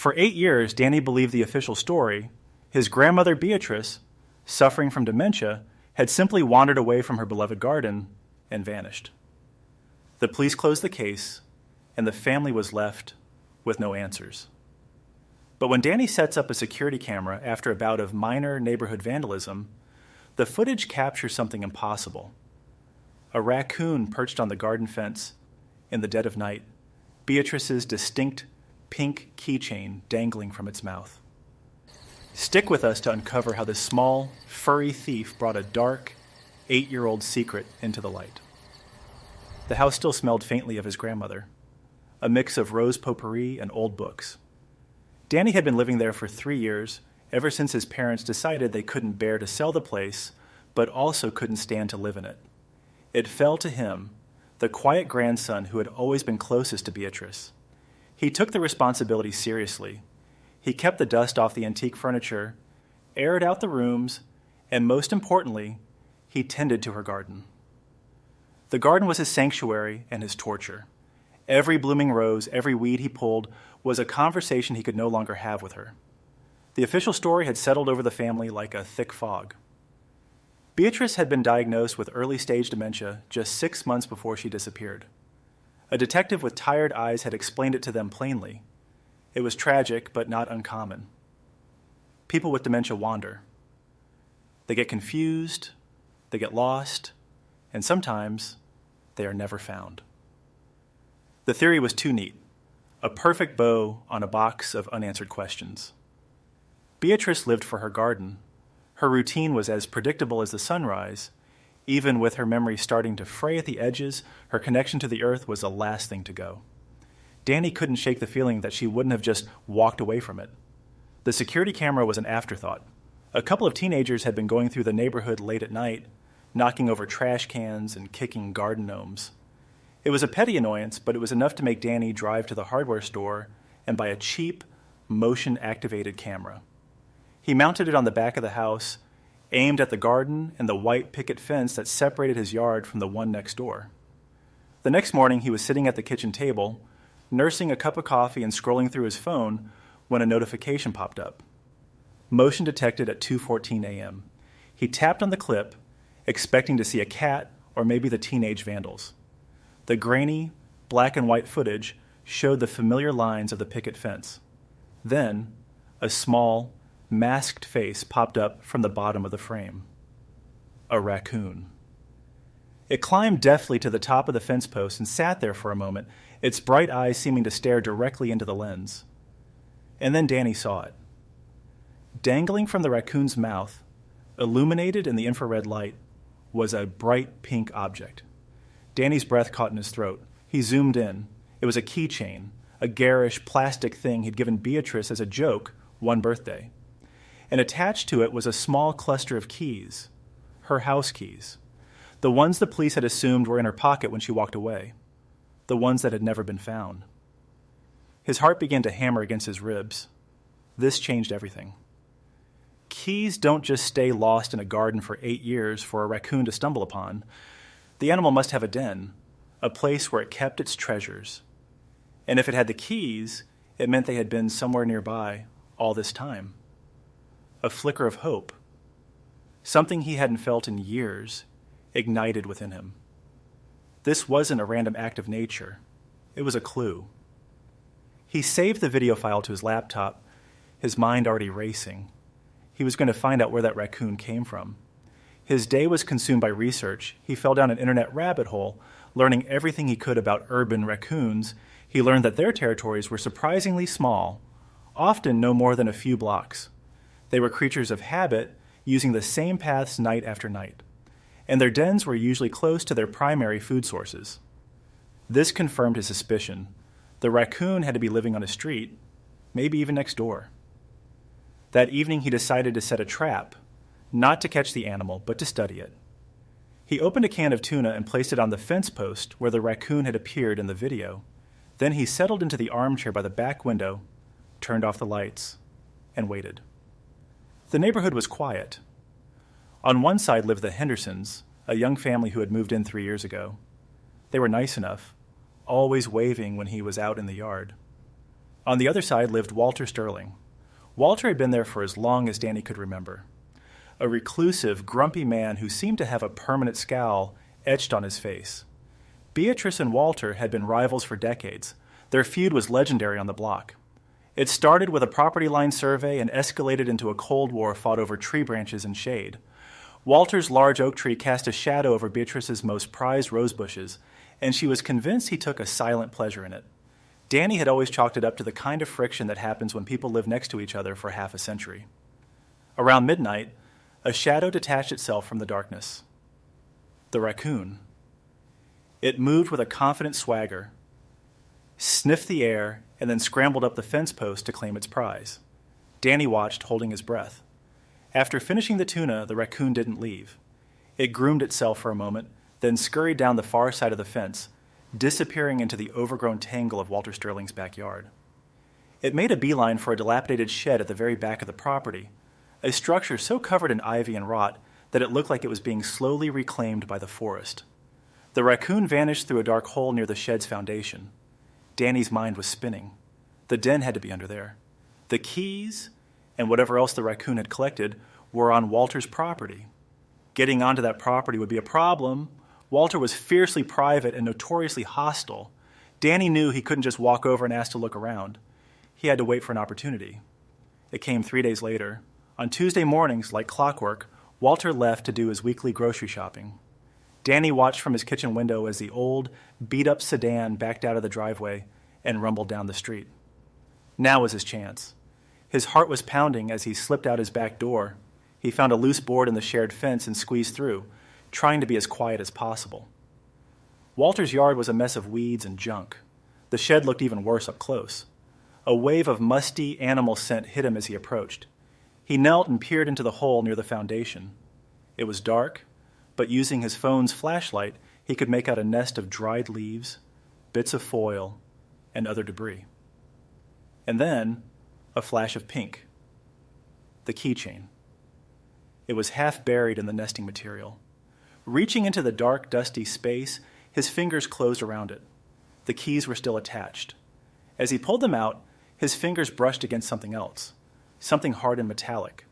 For 8 years, Danny believed the official story. His grandmother Beatrice, suffering from dementia, had simply wandered away from her beloved garden and vanished. The police closed the case, and the family was left with no answers. But when Danny sets up a security camera after a bout of minor neighborhood vandalism, the footage captures something impossible. A raccoon perched on the garden fence in the dead of night, Beatrice's distinct pink keychain dangling from its mouth. Stick with us to uncover how this small, furry thief brought a dark, 8-year-old secret into the light. The house still smelled faintly of his grandmother, a mix of rose potpourri and old books. Danny had been living there for 3 years, ever since his parents decided they couldn't bear to sell the place, but also couldn't stand to live in it. It fell to him, the quiet grandson who had always been closest to Beatrice. He took the responsibility seriously. He kept the dust off the antique furniture, aired out the rooms, and most importantly, he tended to her garden. The garden was his sanctuary and his torture. Every blooming rose, every weed he pulled, was a conversation he could no longer have with her. The official story had settled over the family like a thick fog. Beatrice had been diagnosed with early-stage dementia just 6 months before she disappeared. A detective with tired eyes had explained it to them plainly. It was tragic, but not uncommon. People with dementia wander. They get confused, they get lost, and sometimes they are never found. The theory was too neat, a perfect bow on a box of unanswered questions. Beatrice lived for her garden. Her routine was as predictable as the sunrise. Even with her memory starting to fray at the edges, her connection to the earth was the last thing to go. Danny couldn't shake the feeling that she wouldn't have just walked away from it. The security camera was an afterthought. A couple of teenagers had been going through the neighborhood late at night, knocking over trash cans and kicking garden gnomes. It was a petty annoyance, but it was enough to make Danny drive to the hardware store and buy a cheap, motion-activated camera. He mounted it on the back of the house, aimed at the garden and the white picket fence that separated his yard from the one next door. The next morning, he was sitting at the kitchen table, nursing a cup of coffee and scrolling through his phone when a notification popped up. Motion detected at 2:14 a.m. He tapped on the clip, expecting to see a cat or maybe the teenage vandals. The grainy, black and white footage showed the familiar lines of the picket fence. Then, a small, masked face popped up from the bottom of the frame. A raccoon. It climbed deftly to the top of the fence post and sat there for a moment, its bright eyes seeming to stare directly into the lens. And then Danny saw it. Dangling from the raccoon's mouth, illuminated in the infrared light, was a bright pink object. Danny's breath caught in his throat. He zoomed in. It was a keychain, a garish plastic thing he'd given Beatrice as a joke one birthday. And attached to it was a small cluster of keys, her house keys, the ones the police had assumed were in her pocket when she walked away, the ones that had never been found. His heart began to hammer against his ribs. This changed everything. Keys don't just stay lost in a garden for 8 years for a raccoon to stumble upon. The animal must have a den, a place where it kept its treasures. And if it had the keys, it meant they had been somewhere nearby all this time. A flicker of hope. Something he hadn't felt in years ignited within him. This wasn't a random act of nature. It was a clue. He saved the video file to his laptop, his mind already racing. He was going to find out where that raccoon came from. His day was consumed by research. He fell down an internet rabbit hole, learning everything he could about urban raccoons. He learned that their territories were surprisingly small, often no more than a few blocks. They were creatures of habit, using the same paths night after night, and their dens were usually close to their primary food sources. This confirmed his suspicion. The raccoon had to be living on a street, maybe even next door. That evening he decided to set a trap, not to catch the animal, but to study it. He opened a can of tuna and placed it on the fence post where the raccoon had appeared in the video. Then he settled into the armchair by the back window, turned off the lights, and waited. The neighborhood was quiet. On one side lived the Hendersons, a young family who had moved in 3 years ago. They were nice enough, always waving when he was out in the yard. On the other side lived Walter Sterling. Walter had been there for as long as Danny could remember. A reclusive, grumpy man who seemed to have a permanent scowl etched on his face. Beatrice and Walter had been rivals for decades. Their feud was legendary on the block. It started with a property line survey and escalated into a cold war fought over tree branches and shade. Walter's large oak tree cast a shadow over Beatrice's most prized rose bushes, and she was convinced he took a silent pleasure in it. Danny had always chalked it up to the kind of friction that happens when people live next to each other for half a century. Around midnight, a shadow detached itself from the darkness. The raccoon. It moved with a confident swagger, sniffed the air, and then scrambled up the fence post to claim its prize. Danny watched, holding his breath. After finishing the tuna, the raccoon didn't leave. It groomed itself for a moment, then scurried down the far side of the fence, disappearing into the overgrown tangle of Walter Sterling's backyard. It made a beeline for a dilapidated shed at the very back of the property, a structure so covered in ivy and rot that it looked like it was being slowly reclaimed by the forest. The raccoon vanished through a dark hole near the shed's foundation. Danny's mind was spinning. The den had to be under there. The keys, and whatever else the raccoon had collected, were on Walter's property. Getting onto that property would be a problem. Walter was fiercely private and notoriously hostile. Danny knew he couldn't just walk over and ask to look around. He had to wait for an opportunity. It came 3 days later. On Tuesday mornings, like clockwork, Walter left to do his weekly grocery shopping. Danny watched from his kitchen window as the old, beat-up sedan backed out of the driveway and rumbled down the street. Now was his chance. His heart was pounding as he slipped out his back door. He found a loose board in the shared fence and squeezed through, trying to be as quiet as possible. Walter's yard was a mess of weeds and junk. The shed looked even worse up close. A wave of musty animal scent hit him as he approached. He knelt and peered into the hole near the foundation. It was dark, but using his phone's flashlight, he could make out a nest of dried leaves, bits of foil, and other debris. And then, a flash of pink. The keychain. It was half buried in the nesting material. Reaching into the dark, dusty space, his fingers closed around it. The keys were still attached. As he pulled them out, his fingers brushed against something else, something hard and metallic.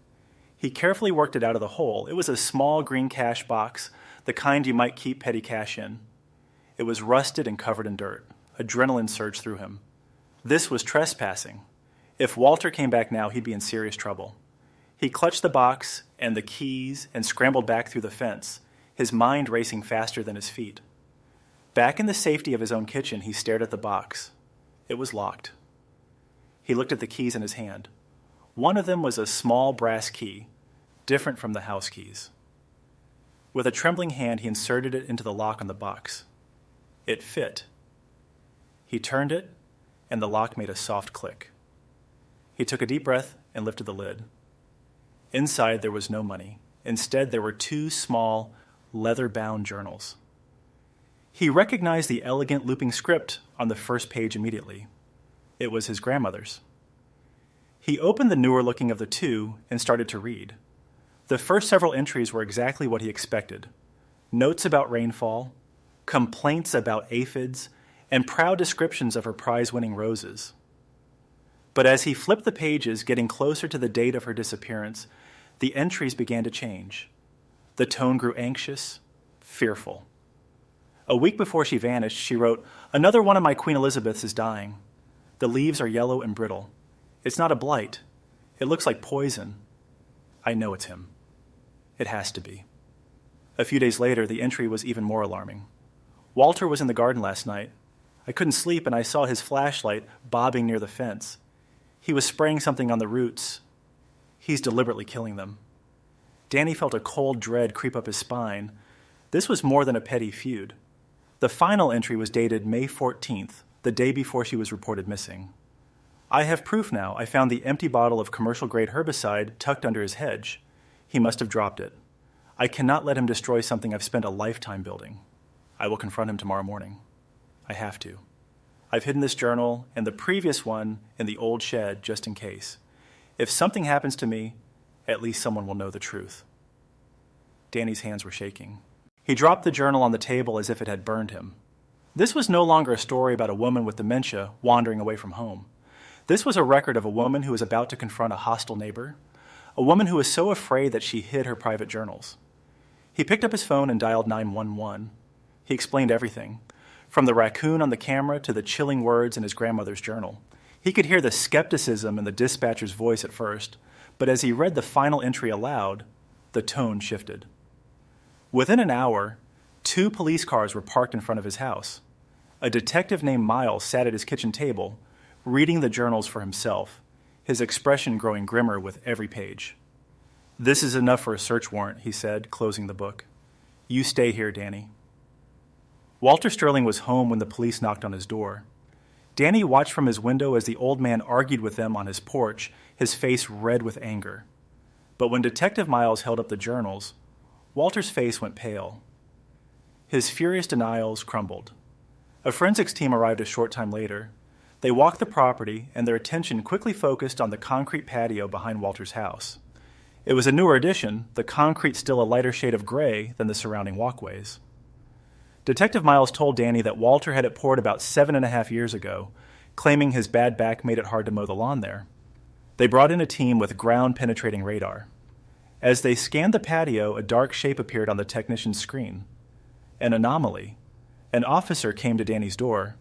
He carefully worked it out of the hole. It was a small green cash box, the kind you might keep petty cash in. It was rusted and covered in dirt. Adrenaline surged through him. This was trespassing. If Walter came back now, he'd be in serious trouble. He clutched the box and the keys and scrambled back through the fence, his mind racing faster than his feet. Back in the safety of his own kitchen, he stared at the box. It was locked. He looked at the keys in his hand. One of them was a small brass key, different from the house keys. With a trembling hand, he inserted it into the lock on the box. It fit. He turned it, and the lock made a soft click. He took a deep breath and lifted the lid. Inside, there was no money. Instead, there were 2 small, leather-bound journals. He recognized the elegant looping script on the first page immediately. It was his grandmother's. He opened the newer-looking of the 2 and started to read. The first several entries were exactly what he expected. Notes about rainfall, complaints about aphids, and proud descriptions of her prize-winning roses. But as he flipped the pages, getting closer to the date of her disappearance, the entries began to change. The tone grew anxious, fearful. A week before she vanished, she wrote, "Another one of my Queen Elizabeths is dying. The leaves are yellow and brittle. It's not a blight. It looks like poison. I know it's him. It has to be." A few days later, the entry was even more alarming. "Walter was in the garden last night. I couldn't sleep and I saw his flashlight bobbing near the fence. He was spraying something on the roots. He's deliberately killing them." Danny felt a cold dread creep up his spine. This was more than a petty feud. The final entry was dated May 14th, the day before she was reported missing. "I have proof now. I found the empty bottle of commercial-grade herbicide tucked under his hedge. He must have dropped it. I cannot let him destroy something I've spent a lifetime building. I will confront him tomorrow morning. I have to. I've hidden this journal and the previous one in the old shed just in case. If something happens to me, at least someone will know the truth." Danny's hands were shaking. He dropped the journal on the table as if it had burned him. This was no longer a story about a woman with dementia wandering away from home. This was a record of a woman who was about to confront a hostile neighbor, a woman who was so afraid that she hid her private journals. He picked up his phone and dialed 911. He explained everything, from the raccoon on the camera to the chilling words in his grandmother's journal. He could hear the skepticism in the dispatcher's voice at first, but as he read the final entry aloud, the tone shifted. Within an hour, 2 police cars were parked in front of his house. A detective named Miles sat at his kitchen table, reading the journals for himself, his expression growing grimmer with every page. "This is enough for a search warrant," he said, closing the book. "You stay here, Danny." Walter Sterling was home when the police knocked on his door. Danny watched from his window as the old man argued with them on his porch, his face red with anger. But when Detective Miles held up the journals, Walter's face went pale. His furious denials crumbled. A forensics team arrived a short time later. They walked the property, and their attention quickly focused on the concrete patio behind Walter's house. It was a newer addition, the concrete still a lighter shade of gray than the surrounding walkways. Detective Miles told Danny that Walter had it poured about 7.5 years ago, claiming his bad back made it hard to mow the lawn there. They brought in a team with ground-penetrating radar. As they scanned the patio, a dark shape appeared on the technician's screen. An anomaly. An officer came to Danny's door.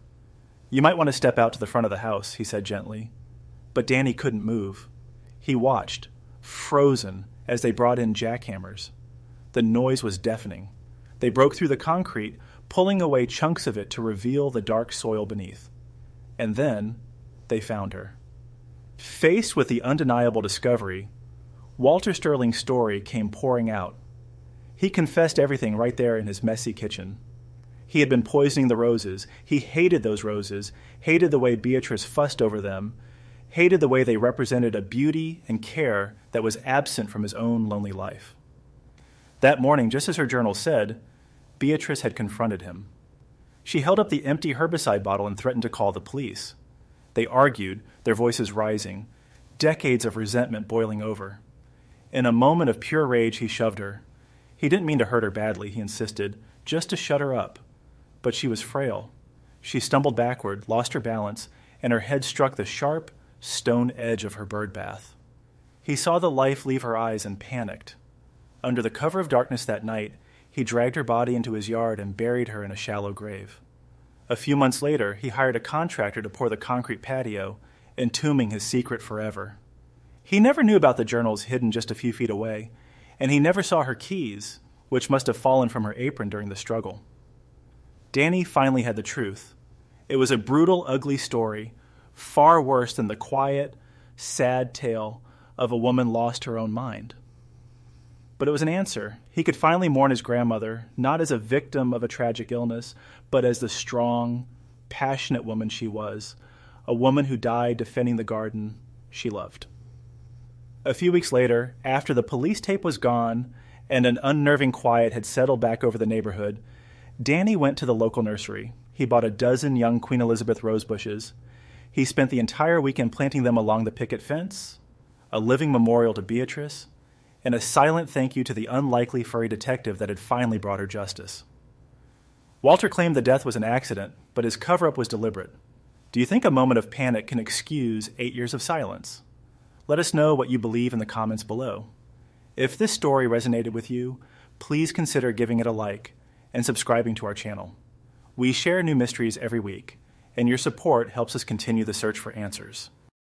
"You might want to step out to the front of the house," he said gently. But Danny couldn't move. He watched, frozen, as they brought in jackhammers. The noise was deafening. They broke through the concrete, pulling away chunks of it to reveal the dark soil beneath. And then they found her. Faced with the undeniable discovery, Walter Sterling's story came pouring out. He confessed everything right there in his messy kitchen. He had been poisoning the roses. He hated those roses, hated the way Beatrice fussed over them, hated the way they represented a beauty and care that was absent from his own lonely life. That morning, just as her journal said, Beatrice had confronted him. She held up the empty herbicide bottle and threatened to call the police. They argued, their voices rising, decades of resentment boiling over. In a moment of pure rage, he shoved her. He didn't mean to hurt her badly, he insisted, just to shut her up. But she was frail. She stumbled backward, lost her balance, and her head struck the sharp, stone edge of her bird bath. He saw the life leave her eyes and panicked. Under the cover of darkness that night, he dragged her body into his yard and buried her in a shallow grave. A few months later, he hired a contractor to pour the concrete patio, entombing his secret forever. He never knew about the journals hidden just a few feet away, and he never saw her keys, which must have fallen from her apron during the struggle. Danny finally had the truth. It was a brutal, ugly story, far worse than the quiet, sad tale of a woman lost her own mind. But it was an answer. He could finally mourn his grandmother, not as a victim of a tragic illness, but as the strong, passionate woman she was, a woman who died defending the garden she loved. A few weeks later, after the police tape was gone and an unnerving quiet had settled back over the neighborhood, Danny went to the local nursery. He bought a dozen young Queen Elizabeth rose bushes. He spent the entire weekend planting them along the picket fence, a living memorial to Beatrice, and a silent thank you to the unlikely furry detective that had finally brought her justice. Walter claimed the death was an accident, but his cover-up was deliberate. Do you think a moment of panic can excuse 8 years of silence? Let us know what you believe in the comments below. If this story resonated with you, please consider giving it a like and subscribing to our channel. We share new mysteries every week, and your support helps us continue the search for answers.